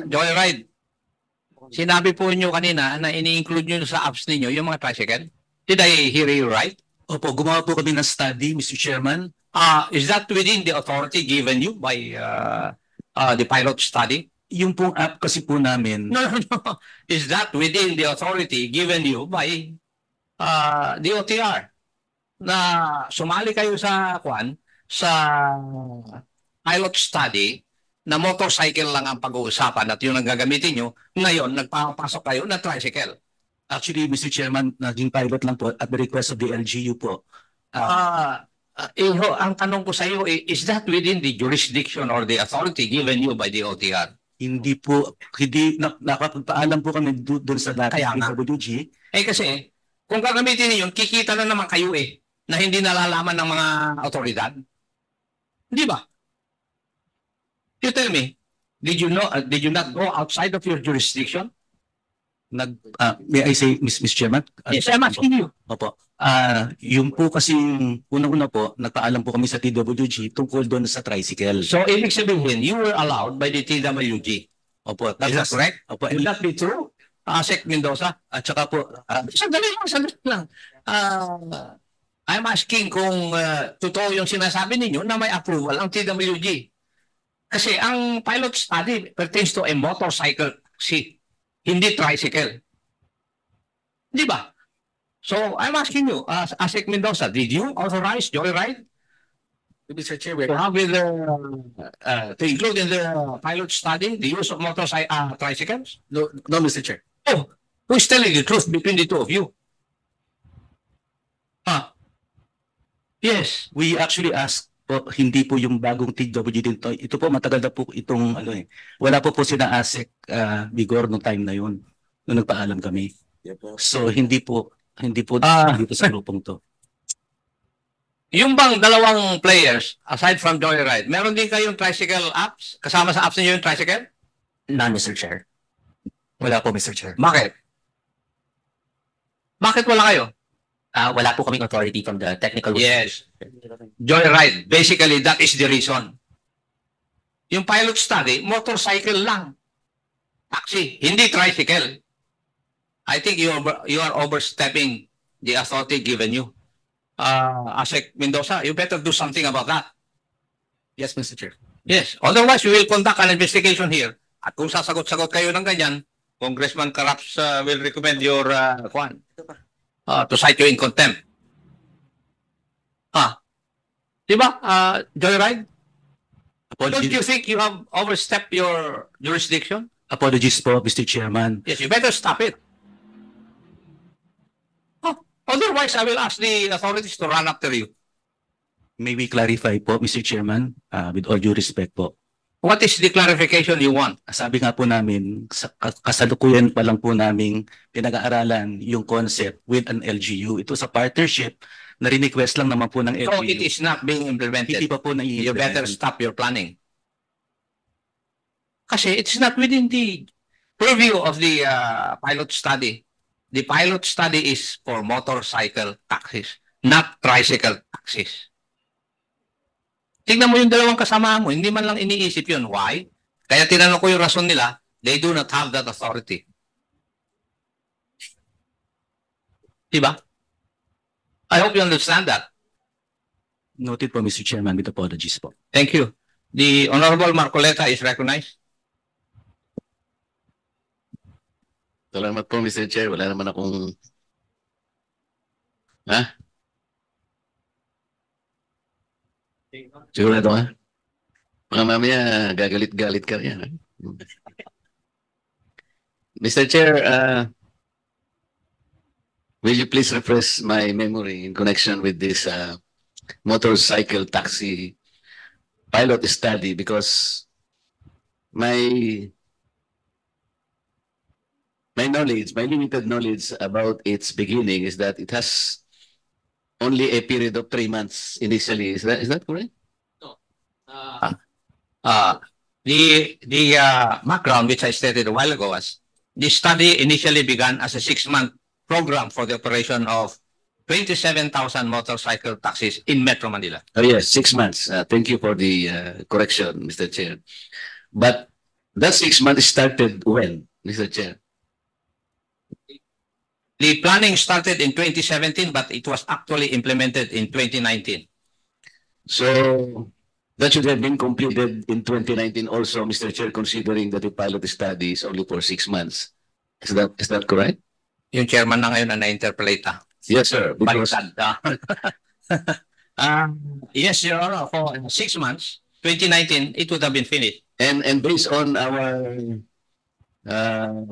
Joyride, sinabi po niyo kanina na ini-include niyo sa apps ninyo yung mga tricycle. Did I hear you right? Opo, gumawa po kami ng study, Mr. Chairman. Is that within the authority given you by the pilot study? Yung pong app kasi po namin, No, no, no. Is that within the authority given you by the OTR? Na sumali kayo sa pilot study na motorcycle lang ang pag-uusapan at yun ang gagamitin nyo. Ngayon, nagpapasok kayo na tricycle. actually, Mr. Chairman, naging pilot lang po at the request of the LGU po. Ang tanong ko sa iyo, is that within the jurisdiction or the authority given you by the OTR? Hindi nakapagpaalam po kami doon sa Kaya dating nga. PWG. Kasi, kung gagamitin ninyo, kikita na naman kayo na hindi nalalaman ng mga otoridad. Di ba? You tell me, did you not go outside of your jurisdiction? May I say, Mr. Chairman? Yes, I'm asking you. Opo. Yung po kasi, unang-una po, nagpaalam po kami sa TWG tungkol doon sa tricycle. So, ibig sabihin, you were allowed by the TWG. Opo. Is that correct? Opo. Would that be true? Sec Mendoza? At saka po, Sandali lang. I'm asking kung totoo yung sinasabi ninyo na may approval ang TWG. Kasi ang pilot study pertains to a motorcycle taxi, hindi tricycle. Di ba? So, I'm asking you, Asik Mendoza, did you authorize Joyride Mr. Chair, to have with to include in the pilot study the use of tricycles? no, Mr. Chair. Oh, who's telling the truth between the two of you? Yes. We actually asked po, hindi po yung bagong TWG din to. Ito po, matagal na po itong, wala po sila ASEC bigor nung time na yun, nung nagpaalam kami. So, hindi po dito sa grupong to. Yung bang dalawang players, aside from Joyride, meron din kayong tricycle apps? Kasama sa apps niyo yung tricycle? None, Mr. Chair. Wala po, Mr. Chair. Bakit? Bakit wala kayo? Wala po kaming authority from the technical. Yes. Joyride. Basically, that is the reason. Yung pilot study, motorcycle lang. Taxi, hindi tricycle. I think you are overstepping the authority given you. Asek Mendoza, you better do something about that. Yes, Mr. Chair. Yes. Otherwise, we will conduct an investigation here. At kung sasagot-sagot kayo ng ganyan, Congressman Caraps will recommend your to cite you in contempt. Diba, Joyride? Don't you think you have overstepped your jurisdiction? Apologies po, Mr. Chairman. Yes, you better stop it. Otherwise, I will ask the authorities to run after you. May we clarify po, Mr. Chairman, with all due respect po. What is the clarification you want? Sabi nga po namin, kasalukuyan pa lang po namin pinag-aaralan yung concept with an LGU. Ito sa partnership na request lang naman po ng LGU. So it is not being implemented. Hindi pa po You better stop your planning. Kasi it's not within the purview of the pilot study. The pilot study is for motorcycle taxis, not tricycle taxis. Tingnan mo yung dalawang kasama mo, hindi man lang iniisip yun. Why? Kaya tinanong ko yung rason nila, they do not have that authority. Diba? I hope you understand that. Noted po, Mr. Chairman, with apologies po. Thank you. The Honorable Marcoleta is recognized. Salamat po, Mr. Chair. Wala naman akong... Sigurado ka? Mga mamaya, gagalit-galit ka yan. Mr. Chair, will you please refresh my memory in connection with this motorcycle taxi pilot study, because my limited knowledge about its beginning is that it has only a period of 3 months initially. Is that correct? No. The background, which I stated a while ago, was the study initially began as a 6-month program for the operation of 27,000 motorcycle taxis in Metro Manila. Oh yes, 6 months. Thank you for the correction, Mr. Chair. But That 6 months started when, Mr. Chair? The planning started in 2017, but it was actually implemented in 2019. So that should have been completed in 2019 also, Mr. Chair, considering that the pilot study is only for 6 months. Is that correct? Yung chairman na ngayon na na-interpolate. Yes, sir. Because, Baliktad. Yes, Your Honor, for 6 months, 2019, it would have been finished. and based on our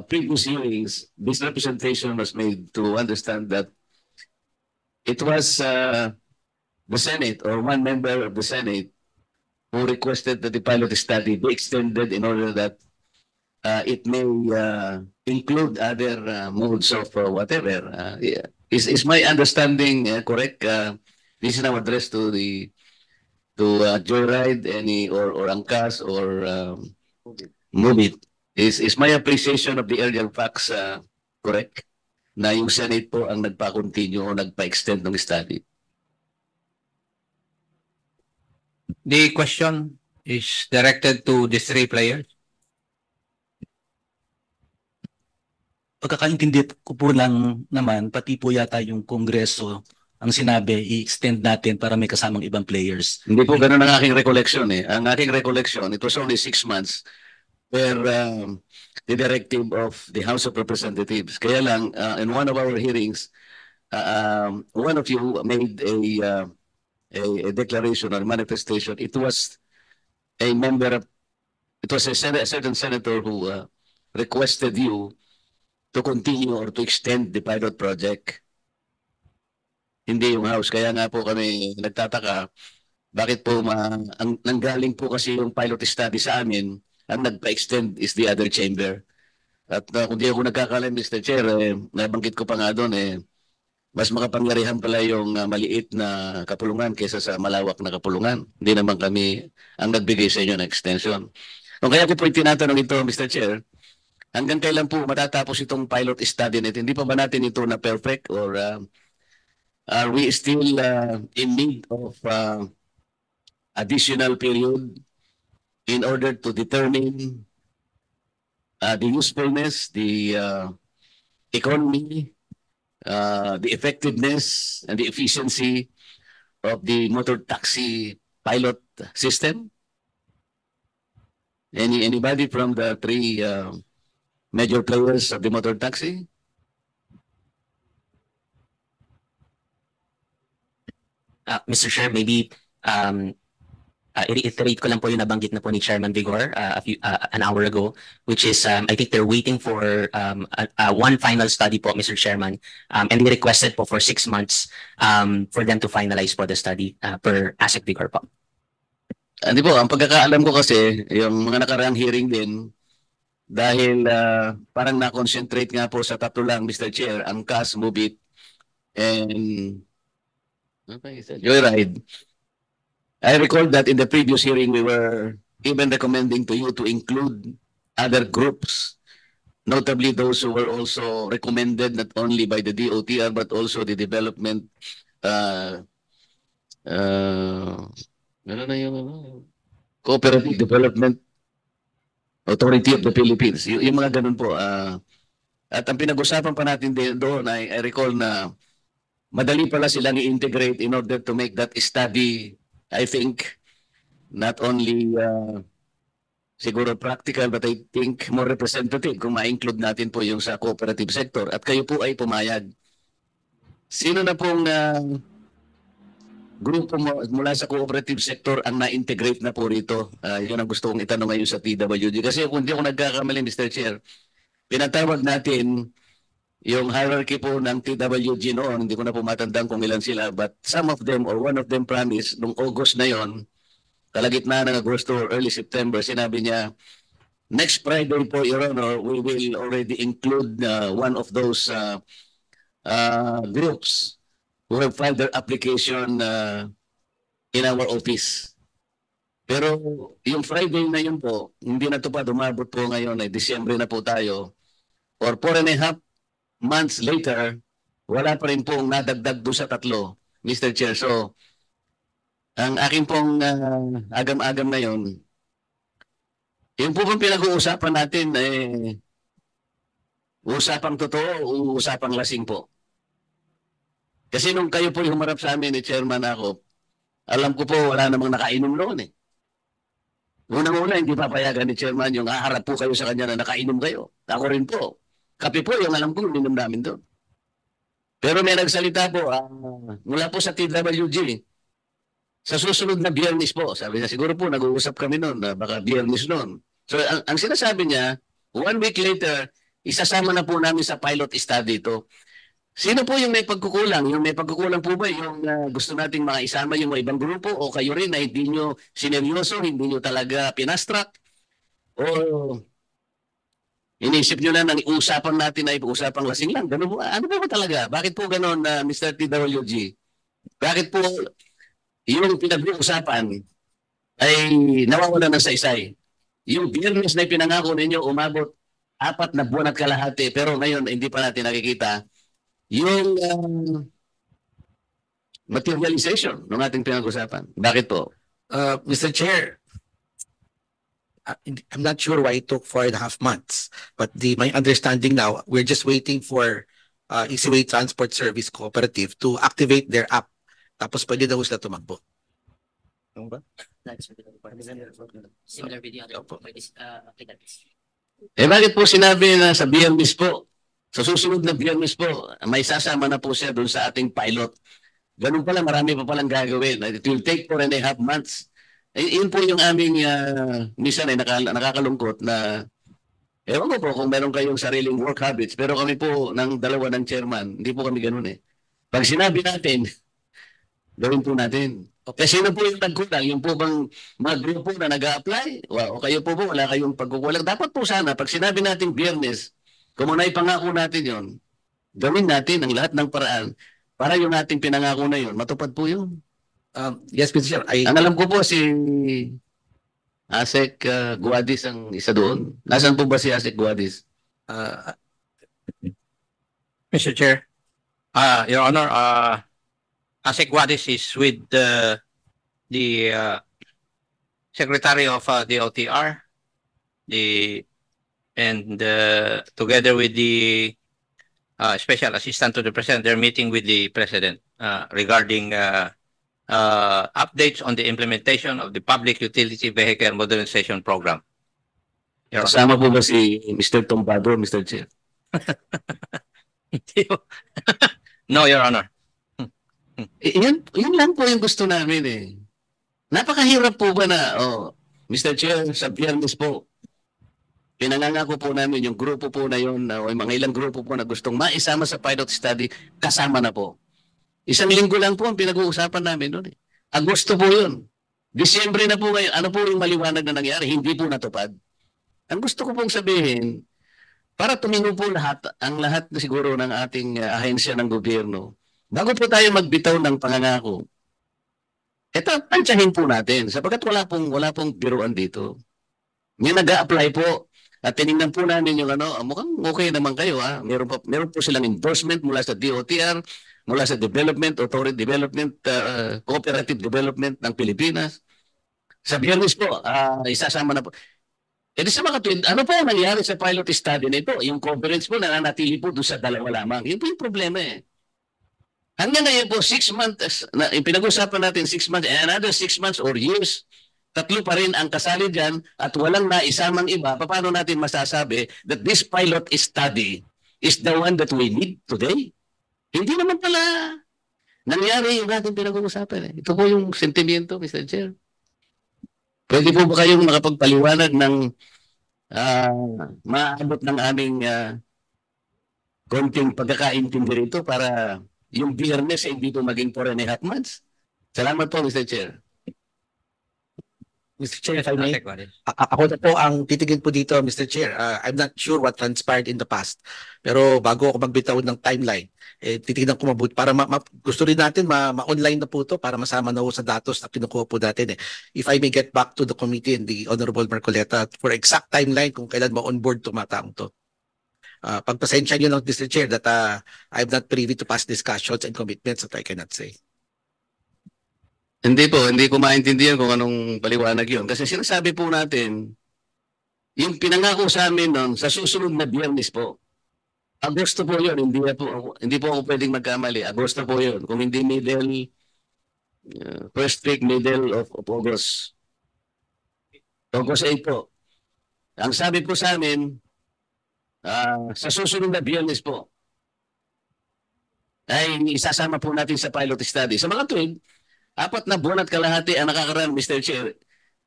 previous hearings, this representation was made to understand that it was the Senate or one member of the Senate who requested that the pilot study be extended in order that it may include other modes of whatever. Yeah. Is my understanding correct? This is now addressed to Joyride, or Angkas or Move It. Is my appreciation of the earlier facts correct? Na yung Senate po ang nagpa-continue o nagpa-extend ng study. The question is directed to the 3 players. Pagkakaintindi ko po lang naman, pati po yata yung Kongreso ang sinabi, i-extend natin para may kasamang ibang players. Hindi po ganun ang aking recollection eh. Ang aking recollection, it was only 6 months per the directive of the House of Representatives. Kaya lang, in one of our hearings, one of you made a declaration or manifestation. It was a certain senator who requested you to continue or to extend the pilot project. Hindi yung House. Kaya nga po kami nagtataka, bakit po nanggaling po kasi yung pilot study sa amin, ang nagpa-extend is the other chamber. At kung di ako nagkakalam, Mr. Chair, nabanggit ko pa nga doon, mas makapangyarihan pala yung maliit na kapulungan kaysa sa malawak na kapulungan. Hindi naman kami ang nagbigay sa inyo ng extension. Kung kaya ko po tinatanong ito, Mr. Chair, hanggang kailan po matatapos itong pilot study nito? Hindi pa ba natin ito na perfect or are we still in need of additional period in order to determine the usefulness, the economy, the effectiveness and the efficiency of the motor taxi pilot system? Anybody from the 3 major players of the motor taxi? Mr. Chair, maybe i-reiterate ko lang po yung nabanggit na po ni Chairman Vigor an hour ago, which is I think they're waiting for one final study po, Mr. Chairman, and they requested po for 6 months for them to finalize po the study per ASEC Vigor po. Hindi po, ang pagkakaalam ko kasi, yung mga nakaraang hearing din, dahil parang na-concentrate nga po sa 3 lang, Mr. Chair, Angkas, Move It, and Joyride. I recall that in the previous hearing, we were even recommending to you to include other groups, notably those who were also recommended not only by the DOTR but also the development Cooperative Development Authority of the Philippines. Yung mga ganun po. At ang pinag-usapan pa natin doon, I recall na madali pala silang i-integrate in order to make that study, I think, not only siguro practical, but I think more representative kung ma-include natin po yung sa cooperative sector. At kayo po ay pumayag. Sino na pong grupo mula sa cooperative sector ang na-integrate na po rito? Yun ang gusto kong itanong ngayon sa TWG. Kasi kung hindi ako nagkakamali, Mr. Chair, pinatawag natin yung hierarchy po ng TWG noon, hindi ko na po matandaan kung ilan sila, but some of them or one of them promised nung August na yon, kalagitnaan ng Agosto or early September, sinabi niya, next Friday po, Your Honor, we will already include one of those groups who have filed their application in our office. Pero yung Friday na yun po, hindi na ito pa dumabot po ngayon, Disyembre na po tayo, or 4.5 months later, wala pa rin pong nadagdag doon sa 3, Mr. Chair. So, ang aking pong agam-agam na yon, Yung po bang pinag-uusapan natin, usapang totoo o usapang lasing po? Kasi nung kayo po yung humarap sa amin ni Chairman ako, alam ko po wala namang nakainom noon eh. Unang-una, hindi papayagan ni Chairman yung haharap po kayo sa kanya na nakainom kayo. Ako rin po. Kape po yung alam ko, ininom namin doon. Pero may nagsalita po, mula po sa TWG, sa susunod na Biyernes po, sabi niya, siguro po nag-uusap kami noon, na baka Biyernes noon. So ang sinasabi niya, 1 week later, isasama na po namin sa pilot study ito. Sino po yung may pagkukulang? Yung may pagkukulang po ba yung gusto nating maisama yung mga ibang grupo o kayo rin na hindi nyo sineryoso, hindi nyo talaga pinastrak? O inisip nyo na ng usapan natin ay usapang lasing lang? Ganun po, ano po ba talaga? Bakit po ganun, Mr. TWG? Bakit po yung pinag-uusapan ay nawawala ng saysay? Yung Biyernes na pinangako ninyo umabot 4 na buwan at kalahati pero ngayon hindi pa natin nakikita yung materialization ng ating pinag-usapan. Bakit po? Mr. Chair, I'm not sure why it took 4.5 months, but my understanding now, we're just waiting for Easyway Transport Service Cooperative to activate their app. Tapos pwede daw sila tumakbo. Ano ba? Similar video applicants. Bakit po sinabi na sa Biyernes po? Sa susunod na Biyernes po, may sasama na po siya doon sa ating pilot. Ganun pala, marami pa palang gagawin. It will take 4.5 months. Yun po yung aming, minsan ay nakakalungkot na, ewan ko po kung meron kayong sariling work habits, pero kami po ng dalawa ng chairman, hindi po kami ganun eh. Pag sinabi natin, gawin po natin. Kasi sino po yung nagkulang? Yung po bang mga grupo na nag-a-apply? O kayo po wala kayong pagkukulang? Dapat po sana, pag sinabi natin Biyernes, kung muna ipangako natin yon, gawin natin ang lahat ng paraan para yung ating pinangako na yon, matupad po yun. Yes, Mr. Chair. Ang alam ko po si Asek Guadis ang isa doon. Nasaan po ba si Asek Guadis? Mr. Chair, Your Honor, Asek Guadis is with the Secretary of the OTR, and together with the Special Assistant to the President, they're meeting with the President regarding updates on the implementation of the Public Utility Vehicle Modernization Program. Your Honor. Kasama po ba si Mr. Tombado, Mr. Chair? No, Your Honor. Yun lang po yung gusto namin eh. Napakahirap po ba na, Mr. Chair, sa Biyernes po, pinangangako po namin yung grupo po na yun, o mga ilang grupo po na gustong maisama sa pilot study, kasama na po. 1 linggo lang po ang pinag-uusapan namin doon eh. Agosto po yun. Disyembre na po ngayon. Ano po yung maliwanag na nangyari? Hindi po natupad. Ang gusto ko pong sabihin, para tumino po ang lahat na siguro ng ating ahensya ng gobyerno, bago po tayo magbitaw ng pangangako, eto, tansyahin po natin, sapagkat wala pong biruan dito. May nag-a-apply po, at tinignan po namin yung mukhang okay naman kayo ha. Meron po silang endorsement mula sa DOTR, mula sa Development Authority, Cooperative Development ng Pilipinas. Sa Biyernes po, isasama na po. E di sa mga twin, ano po ang nangyari sa pilot study na ito? Yung conference po nananatili po doon sa 2 lamang. Yun po yung problema eh. Hanggang ngayon po, 6 months, pinag-usapan natin 6 months, and another 6 months or years, 3 pa rin ang kasali dyan at walang naisamang iba, paano natin masasabi that this pilot study is the one that we need today? Hindi naman pala nangyari yung ating pinag-uusapan. Eh. Ito po yung sentimiento, Mr. Chair. Pwede po ba kayong makapagpaliwanag ng maabot ng aming konting pagkakaintindi rito para yung Biyernes ay hindi po maging 4.5 months? Salamat po, Mr. Chair. Mr. Chair, if I may, ako na po ang titigin po dito, Mr. Chair. I'm not sure what transpired in the past. Pero bago ako magbitaw ng timeline, titignan ko mabuti para gusto rin natin ma-online na po ito para masama na po sa datos na kinukuha po natin. If I may get back to the committee and the Honorable Marcoleta for exact timeline kung kailan ma-onboard tumataong to. Pagpasensya nyo lang, Mr. Chair, that I'm not privy to past discussions and commitments that I cannot say. Hindi po, hindi ko maintindihan kung anong paliwanag yun. Kasi sinasabi po natin, yung pinangako sa amin noon, sa susunod na Biyernes po, Agosto po yun, hindi po ako pwedeng magkamali. Agosto po yun. Kung hindi first week, middle of August. August 8 po. Ang sabi po sa amin, sa susunod na Biyernes po, ay isasama po natin sa pilot study. Sa mga tuwing, 4 na buwan at kalahati ang nakakaraan, Mr. Chair.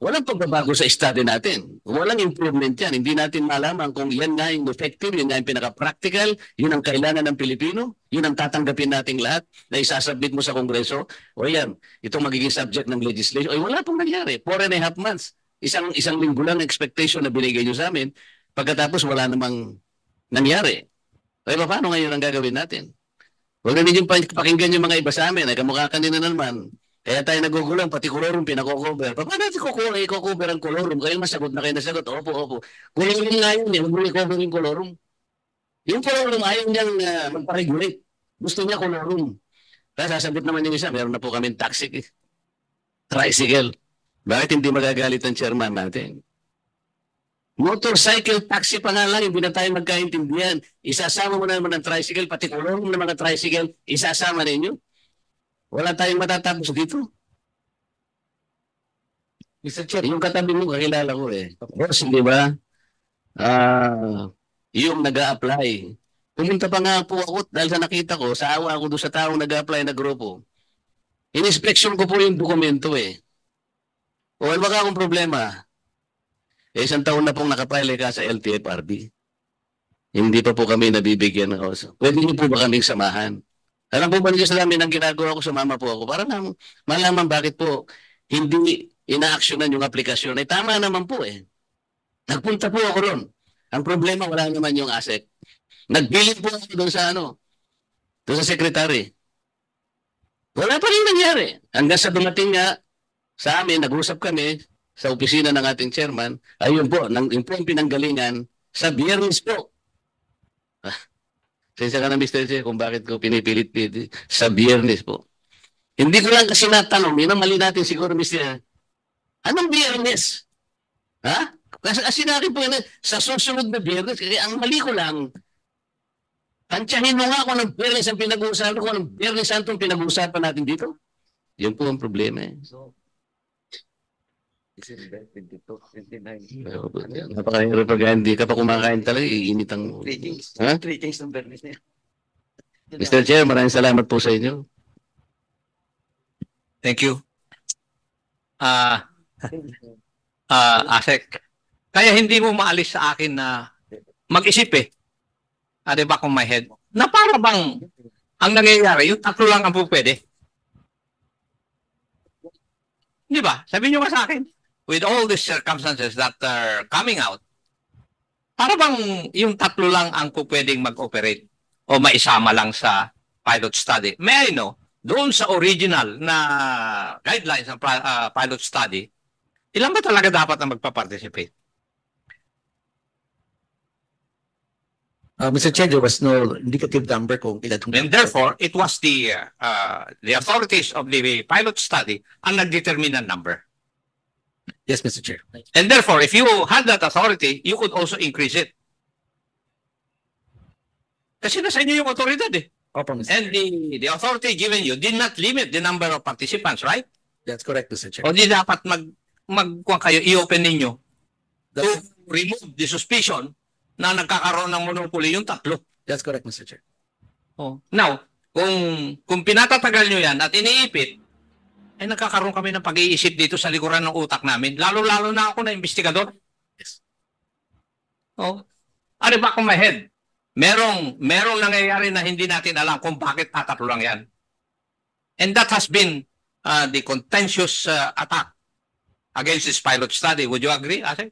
Walang pagbabago sa study natin. Walang improvement yan. Hindi natin malaman kung yan nga yung effective, yun nga yung pinaka-practical, yun ang kailangan ng Pilipino, yun ang tatanggapin nating lahat na isasubmit mo sa Kongreso. O yan, itong magiging subject ng legislation. Ay, wala pong nangyari. 4.5 months. Isang linggo lang expectation na binigay nyo sa amin. Pagkatapos wala namang nangyari. Ay, paano ngayon ang gagawin natin? Huwag na ninyong pakinggan yung mga iba sa amin. Ay, kamukha kanina naman. Kaya tayo nagugulang, pati kolorum pinako-cover. Paano natin i-cover ang kolorum? Kayo masagot na kayo nasagot. Opo. Kolorum nga yun, huwag mo i-cover yung kolorum. Yung kolorum, ayaw niyang magpa-regulate. Gusto niya kolorum. Kaya sasagot naman yung isa, meron na po kami tricycle. Bakit hindi magagalit ang chairman natin? Motorcycle taxi pa nga lang, hindi na tayo magkaintindihan. Isasama mo na naman ang tricycle, pati kolorum ng mga tricycle, isasama ninyo. Wala tayong matatapos dito. Mr. Chair, Yung katabi mo, kakilala ko eh. Boss, di ba? Yung nag-a-apply. Pumunta pa nga po ako dahil sa nakita ko, sa awa ako doon sa taong nag-a-apply na grupo. In-inspection ko po yung dokumento eh. O ano ba akong problema? Eh, 1 taon na pong nakapile ka sa LTFRB. Hindi pa po kami nabibigyan ng oso. Pwede niyo po ba kaming samahan? Alam po ba niyo sa namin ang ginagawa ko, sumama po ako para malaman bakit po hindi ina-actionan yung aplikasyon. Ay tama naman po eh. Nagpunta po ako ron. Ang problema, wala naman yung ASEC. Nag-billing po ako doon sa doon sa secretary. Wala pa rin nangyari. Hanggang sa dumating nga sa amin, nag-usap kami sa opisina ng ating chairman, ayun po, yung po ang pinanggalingan sa Biyernes po. Sensya ka na, Mr. Che, kung bakit ko pinipilit-pilit sa Biyernes po. Hindi ko lang kasi natanong, yun ang mali natin siguro, Mr. Anong Biyernes? Ha? Kasi natin po yun, sa susunod na Biyernes, kaya ang mali ko lang, tansyahin mo nga kung anong Biyernes ang pinag-uusapan, kung anong Biyernes Santong pinag-uusapan natin dito. Yun po ang problema eh. So, napakahirap pag hindi ka pa kumakain talaga, iinit ang... 3 kings ng Bernes niya. Mr. Chair, maraming salamat po sa inyo. Thank you. Asek, kaya hindi mo maalis sa akin na mag-isip eh. Di ba kung my head? Na para bang ang nangyayari, yung 3 lang ang pwede. Di ba? Sabihin nyo ba sa akin? With all these circumstances that are coming out, para bang yung 3 lang ang pwedeng mag-operate o maisama lang sa pilot study? May I know, doon sa original na guidelines ng pilot study, ilan ba talaga dapat na magpa-participate? Mr. Chair, there was no indicative number kung ilan. And therefore, it was the authorities of the pilot study ang nag-determine ng number. Yes, Mr. Chair. And therefore, if you had that authority, you could also increase it. Kasi nasa inyo yung autoridad eh. Opo, Mr. And Chair. the authority given you did not limit the number of participants, right? That's correct, Mr. Chair. O di dapat kuwan kayo, i-open ninyo to remove the suspicion na nagkakaroon ng monopoly yung 3. That's correct, Mr. Chair. Oh. Now, kung pinatatagal nyo yan at iniipit, ay nagkakaroon kami ng pag-iisip dito sa likuran ng utak namin. Lalo-lalo na ako na investigador. Yes. Oh. Ano ba kung my head? Merong nangyayari na hindi natin alam kung bakit 3 lang yan. And that has been the contentious attack against this pilot study. Would you agree, Ate?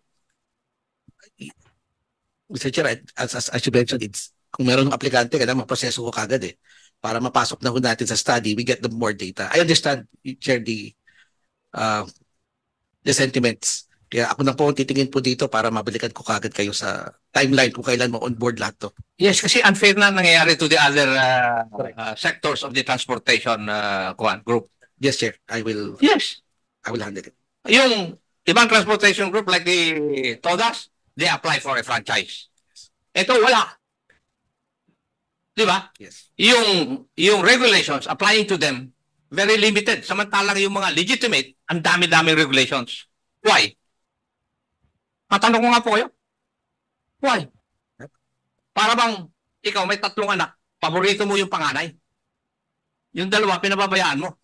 Mr. Chair, as you mentioned, kung meron ng aplikante, kailangan maproseso ko kagad eh. Para mapasok na ho natin sa study, we get the more data. I understand, Chair, the sentiments. Kaya ako na po titingin po dito para mabalikan ko kagad kayo sa timeline kung kailan mo on board lahat to. Yes, kasi unfair na nangyayari to the other sectors of the transportation group. Yes, Chair. I will Yes. handle it. Yung ibang transportation group like the TODAS, they apply for a franchise. Ito wala. Di ba? Yes. Yung regulations applying to them, very limited. Samantalang yung mga legitimate, ang dami-daming regulations. Why? Matanong ko nga po kayo. Why? Para bang ikaw may 3 anak, paborito mo yung panganay. Yung 2, pinababayaan mo.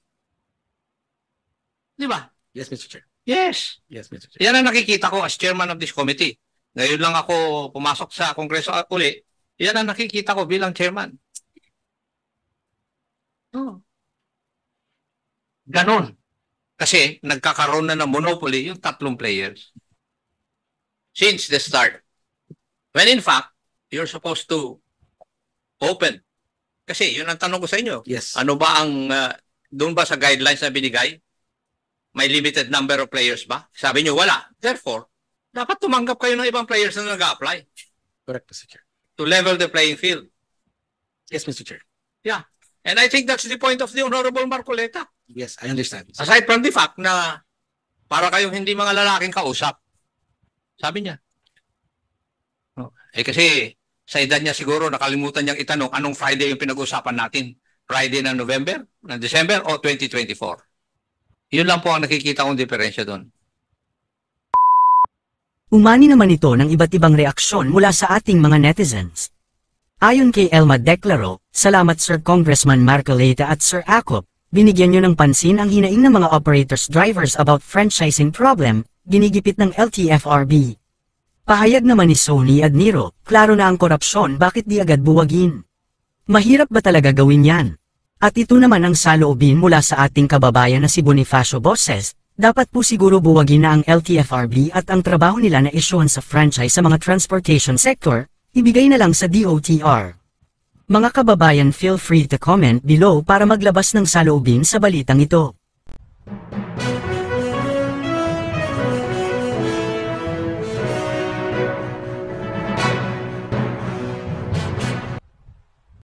Di ba? Yes, Mr. Chair. Yes. Yes, Mr. Chair. Yan ang nakikita ko as chairman of this committee. Ngayon lang ako pumasok sa Kongreso uli. Yan ang nakikita ko bilang chairman. Oh. Ganon. Kasi nagkakaroon na ng monopoly yung 3 players. Since the start. When in fact, you're supposed to open. Kasi yun ang tanong ko sa inyo. Yes. Ano ba ang, doon ba sa guidelines na binigay? May limited number of players ba? Sabi nyo, wala. Therefore, dapat tumanggap kayo ng ibang players na nag-a-apply Correct, Mr. Chair. to level the playing field. Yes, Mr. Chair. Yeah. And I think that's the point of the Honorable Marcoleta. Yes, I understand. Aside from the fact na para kayong hindi mga lalaking kausap. Sabi niya. Oh. Kasi sa edad niya siguro nakalimutan niyang itanong anong Friday yung pinag-usapan natin. Friday ng November, ng December o 2024. Yun lang po ang nakikita kong diferensya doon. Umani naman ito ng iba't ibang reaksyon mula sa ating mga netizens. Ayon kay Elma Declaro, salamat Sir Congressman Marcoleta at Sir Acop, binigyan nyo ng pansin ang hinaing ng mga operators drivers about franchising problem, ginigipit ng LTFRB. Pahayag naman ni Sony Adniro, klaro na ang korupsyon bakit di agad buwagin. Mahirap ba talaga gawin yan? At ito naman ang saloobin mula sa ating kababayan na si Bonifacio Boses, dapat po siguro buwagin na ang LTFRB at ang trabaho nila na isyuhan sa franchise sa mga transportation sector, ibigay na lang sa DOTR. Mga kababayan, feel free to comment below para maglabas ng saloobin sa balitang ito.